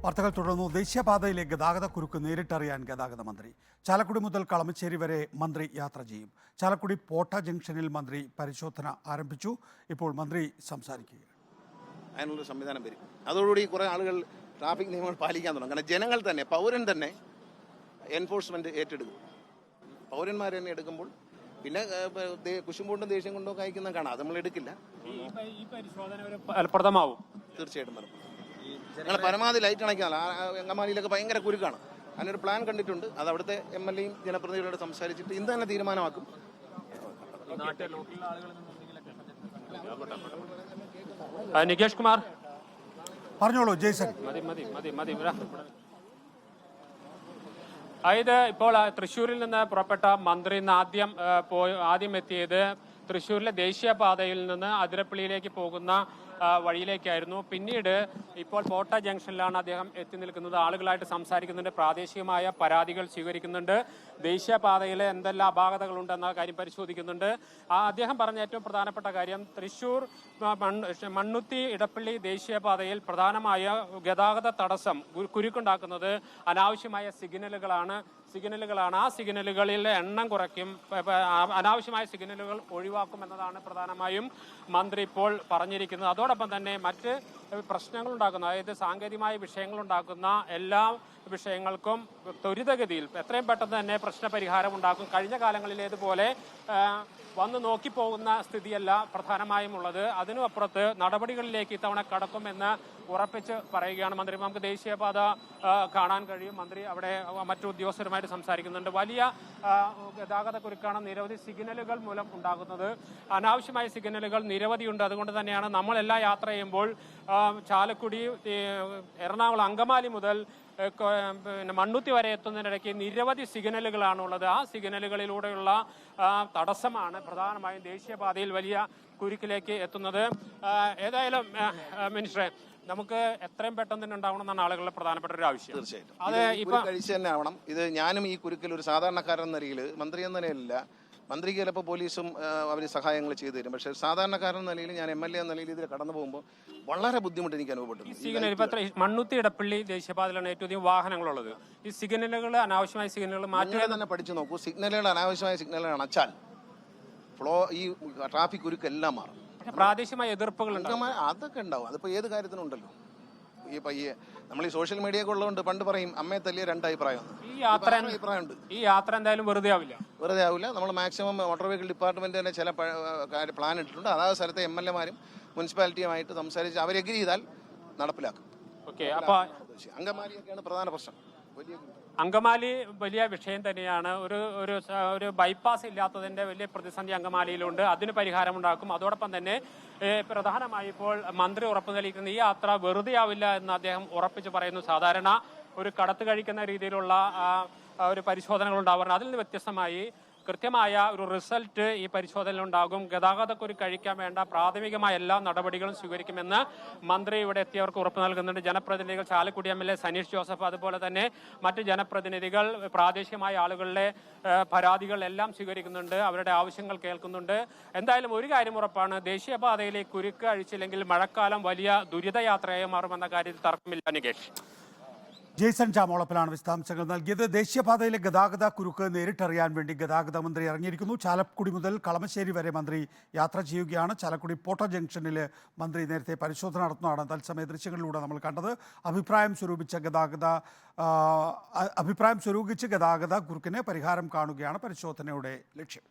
വാർത്തകൾ തുടർന്നു. ദേശീയപാതയിലെ ഗതാഗതക്കുരുക്ക് നേരിട്ടറിയാൻ ഗതാഗത മന്ത്രി. ചാലക്കുടി മുതൽ കളമശ്ശേരി വരെ മന്ത്രി യാത്ര ചെയ്യും. ചാലക്കുടി പോട്ട ജംഗ്ഷനിൽ മന്ത്രി പരിശോധന ആരംഭിച്ചു. ഇപ്പോൾ മന്ത്രി സംസാരിക്കുകയാണ്. അതിനുള്ളൊരു സംവിധാനം വരും. അതോടുകൂടി കുറേ ആളുകൾ ട്രാഫിക് നിയമങ്ങൾ പാലിക്കാൻ തുടങ്ങും. കാരണം ജനങ്ങൾ തന്നെ, പൗരൻ തന്നെ എൻഫോഴ്സ്മെന്റ് ഏറ്റെടുക്കും. പൗരന്മാർ തന്നെ എടുക്കുമ്പോൾ പിന്നെ കുശുമ്പുകൊണ്ടും ദേഷ്യം കൊണ്ടോ കഴിക്കുന്ന കാണാം. അത് നമ്മൾ എടുക്കില്ല. ഈ പരിശോധന ഫലപ്രദമാവും. തീർച്ചയായിട്ടും വരും. ഞങ്ങൾ പരമാവധി ലൈറ്റ് അണയ്ക്കാനല്ല. അങ്കമാലിയിലൊക്കെ ഭയങ്കര കുരുക്കാണ്. അതിനൊരു പ്ലാൻ കണ്ടിട്ടുണ്ട്. അത് അവിടുത്തെ MLA യും ജനപ്രതിനിധികളോട് സംസാരിച്ചിട്ട് ഇന്ന് തന്നെ തീരുമാനമാക്കും. നികേഷ് കുമാർ പറഞ്ഞോളൂ. ജയ്സൺ, അതായത് ഇപ്പോൾ തൃശ്ശൂരിൽ നിന്ന് പുറപ്പെട്ട മന്ത്രി ഇന്ന് ആദ്യം എത്തിയത് തൃശ്ശൂരിലെ ദേശീയപാതയിൽ നിന്ന് അതിരപ്പള്ളിയിലേക്ക് പോകുന്ന വഴിയിലേക്കായിരുന്നു. പിന്നീട് ഇപ്പോൾ പോട്ട ജംഗ്ഷനിലാണ് അദ്ദേഹം എത്തി നിൽക്കുന്നത്. ആളുകളായിട്ട് സംസാരിക്കുന്നുണ്ട്, പ്രാദേശികമായ പരാതികൾ സ്വീകരിക്കുന്നുണ്ട്, ദേശീയപാതയിലെ എന്തെല്ലാം അപാകതകളുണ്ടെന്ന കാര്യം പരിശോധിക്കുന്നുണ്ട്. അദ്ദേഹം പറഞ്ഞ ഏറ്റവും പ്രധാനപ്പെട്ട കാര്യം തൃശ്ശൂർ മണ്ണുത്തി ഇടപ്പള്ളി ദേശീയപാതയിൽ പ്രധാനമായ ഗതാഗത തടസ്സം കുരുക്കുണ്ടാക്കുന്നത് അനാവശ്യമായ സിഗ്നലുകളാണ്. ആ സിഗ്നലുകളിലെ എണ്ണം കുറയ്ക്കും, അനാവശ്യമായ സിഗ്നലുകൾ ഒഴിവാക്കും എന്നതാണ് പ്രധാനമായും മന്ത്രി ഇപ്പോൾ പറഞ്ഞിരിക്കുന്നത്. അതോടൊപ്പം തന്നെ മറ്റ് പ്രശ്നങ്ങളുണ്ടാക്കുന്ന, അതായത് സാങ്കേതികമായ വിഷയങ്ങളുണ്ടാക്കുന്ന എല്ലാ വിഷയങ്ങൾക്കും ത്വരിതഗതിയിൽ എത്രയും പെട്ടെന്ന് തന്നെ പ്രശ്നപരിഹാരം ഉണ്ടാക്കും. കഴിഞ്ഞ കാലങ്ങളിലേതുപോലെ വന്ന് നോക്കിപ്പോകുന്ന സ്ഥിതിയല്ല പ്രധാനമായും ഉള്ളത്. അതിനുമപ്പുറത്ത് നടപടികളിലേക്ക് ഇത്തവണ കടക്കുമെന്ന് ഉറപ്പിച്ച് പറയുകയാണ് മന്ത്രി. നമുക്ക് ദേശീയപാത കാണാൻ കഴിയും. മന്ത്രി അവിടെ മറ്റു ഉദ്യോഗസ്ഥരുമായിട്ട് സംസാരിക്കുന്നുണ്ട്. വലിയ ഗതാഗത കുരുക്കാണ് നിരവധി സിഗ്നലുകൾ മൂലം ഉണ്ടാകുന്നത്. അനാവശ്യമായ സിഗ്നലുകൾ നിരവധിയുണ്ട്. അതുകൊണ്ട് തന്നെയാണ് നമ്മളെല്ലാം യാത്ര ചെയ്യുമ്പോൾ ചാലക്കുടി, എറണാകുളം, അങ്കമാലി മുതൽ മണ്ണുത്തി വരെ എത്തുന്നതിനിടയ്ക്ക് നിരവധി സിഗ്നലുകളാണുള്ളത്. ആ സിഗ്നലുകളിലൂടെയുള്ള തടസ്സമാണ് പ്രധാനമായും ദേശീയപാതയിൽ വലിയ കുരുക്കിലേക്ക് എത്തുന്നത്. ഏതായാലും മിനിസ്റ്ററെ, നമുക്ക് എത്രയും പെട്ടെന്ന് തന്നെ ഉണ്ടാവണമെന്നാണ് ആളുകളുടെ പ്രധാനപ്പെട്ട ഒരു ആവശ്യം. തീർച്ചയായിട്ടും അത് ഇപ്പൊ കഴിച്ച് തന്നെ ആവണം. ഇത് ഞാനും ഈ കുരുക്കിൽ ഒരു സാധാരണക്കാരൻ എന്ന നിലയിൽ, മന്ത്രി എന്ന നിലയിലല്ല, മന്ത്രിക്ക് ചിലപ്പോൾ പോലീസും അവർ സഹായങ്ങൾ ചെയ്തു തരും. പക്ഷേ സാധാരണക്കാരൻ എന്ന നിലയിൽ, ഞാൻ MLA എന്ന നിലയിൽ ഇതിൽ കടന്നു പോകുമ്പോൾ വളരെ ബുദ്ധിമുട്ട് എനിക്ക് അനുഭവപ്പെട്ടു. മണ്ണുത്തി ഇടപ്പള്ളി ദേശീയപാതയിലാണ് ഏറ്റവും അധികം വാഹനങ്ങളുള്ളത്. ഈ സിഗ്നലുകൾ, അനാവശ്യമായ സിഗ്നലുകൾ മാറ്റുക തന്നെ പഠിച്ചു നോക്കൂ. സിഗ്നലുകൾ, അനാവശ്യമായ സിഗ്നലുകൾ അണച്ചാൽ ഈ ട്രാഫിക് കുരുക്കെല്ലാം മാറും. പ്രാദേശികമായ എതിർപ്പുകൾ അതൊക്കെ ഉണ്ടാവും. അതിപ്പോൾ ഏത് കാര്യത്തിനുണ്ടല്ലോ. നമ്മൾ ഈ സോഷ്യൽ മീഡിയ ഒക്കെ ഉള്ളതുകൊണ്ട് പണ്ട് പറയും അമ്മയെ തല്ലിയ രണ്ട് അഭിപ്രായം. ഈ യാത്ര എന്തായാലും വെറുതെ ആവില്ല. നമ്മൾ മാക്സിമം മോട്ടോർ വെഹിക്കിൾ ഡിപ്പാർട്ട്മെന്റ് തന്നെ ചില പ്ലാൻ ഇട്ടിട്ടുണ്ട്. അതായത് സ്ഥലത്തെ MLA മാരും മുനിസിപ്പാലിറ്റിയുമായിട്ട് സംസാരിച്ച് അവർ എഗ്രി ചെയ്താൽ നടപ്പിലാക്കും. അങ്കമാലിയൊക്കെയാണ് പ്രധാന പ്രശ്നം. അങ്കമാലി വലിയ വിഷയം തന്നെയാണ്. ഒരു ബൈപ്പാസ് ഇല്ലാത്തതിന്റെ വലിയ പ്രതിസന്ധി അങ്കമാലിയിലുണ്ട്. അതിന് പരിഹാരമുണ്ടാക്കും. അതോടൊപ്പം തന്നെ പ്രധാനമായി ഇപ്പോൾ മന്ത്രി ഉറപ്പു നൽകിയിരിക്കുന്ന ഈ യാത്ര വെറുതെ ആവില്ല എന്ന് അദ്ദേഹം ഉറപ്പിച്ച് പറയുന്നു. സാധാരണ ഒരു കടത്ത് കഴിക്കുന്ന രീതിയിലുള്ള ഒരു പരിശോധനകൾ ഉണ്ടാവാറുണ്ട്. അതിൽ നിന്ന് വ്യത്യസ്തമായി കൃത്യമായ ഒരു റിസൾട്ട് ഈ പരിശോധനയിലുണ്ടാകും. ഗതാഗതക്കുരുക്ക് കഴിക്കാൻ വേണ്ട പ്രാഥമികമായ എല്ലാ നടപടികളും സ്വീകരിക്കുമെന്ന് മന്ത്രി ഇവിടെ എത്തിയവർക്ക് ഉറപ്പ് നൽകുന്നുണ്ട്. ജനപ്രതിനിധികൾ, ചാലക്കുടി MLA സനീഷ് ജോസഫ്, അതുപോലെ തന്നെ മറ്റ് ജനപ്രതിനിധികൾ പ്രാദേശികമായ ആളുകളുടെ പരാതികൾ എല്ലാം സ്വീകരിക്കുന്നുണ്ട്, അവരുടെ ആവശ്യങ്ങൾ കേൾക്കുന്നുണ്ട്. എന്തായാലും ഒരു കാര്യം ഉറപ്പാണ്, ദേശീയപാതയിലെ കുരുക്ക് അഴിച്ചില്ലെങ്കിൽ മഴക്കാലം വലിയ ദുരിതയാത്രയായി മാറുമെന്ന കാര്യത്തിൽ തർക്കമില്ല. നികേഷ്. ജയ്സൺ ചാമോളപ്പിലാണ് വിശദാംശങ്ങൾ നൽകിയത്. ദേശീയപാതയിലെ ഗതാഗത കുരുക്ക് നേരിട്ടറിയാൻ വേണ്ടി ഗതാഗത മന്ത്രി ഇറങ്ങിയിരിക്കുന്നു. ചാലക്കുടി മുതൽ കളമശ്ശേരി വരെ മന്ത്രി യാത്ര ചെയ്യുകയാണ്. ചാലക്കുടി പോട്ട ജംഗ്ഷനിൽ മന്ത്രി നേരത്തെ പരിശോധന നടത്തുന്നതാണ് തത്സമയ ദൃശ്യങ്ങളിലൂടെ നമ്മൾ കണ്ടത്. അഭിപ്രായം സ്വരൂപിച്ച് ഗതാഗത കുരുക്കിന് പരിഹാരം കാണുകയാണ് പരിശോധനയുടെ ലക്ഷ്യം.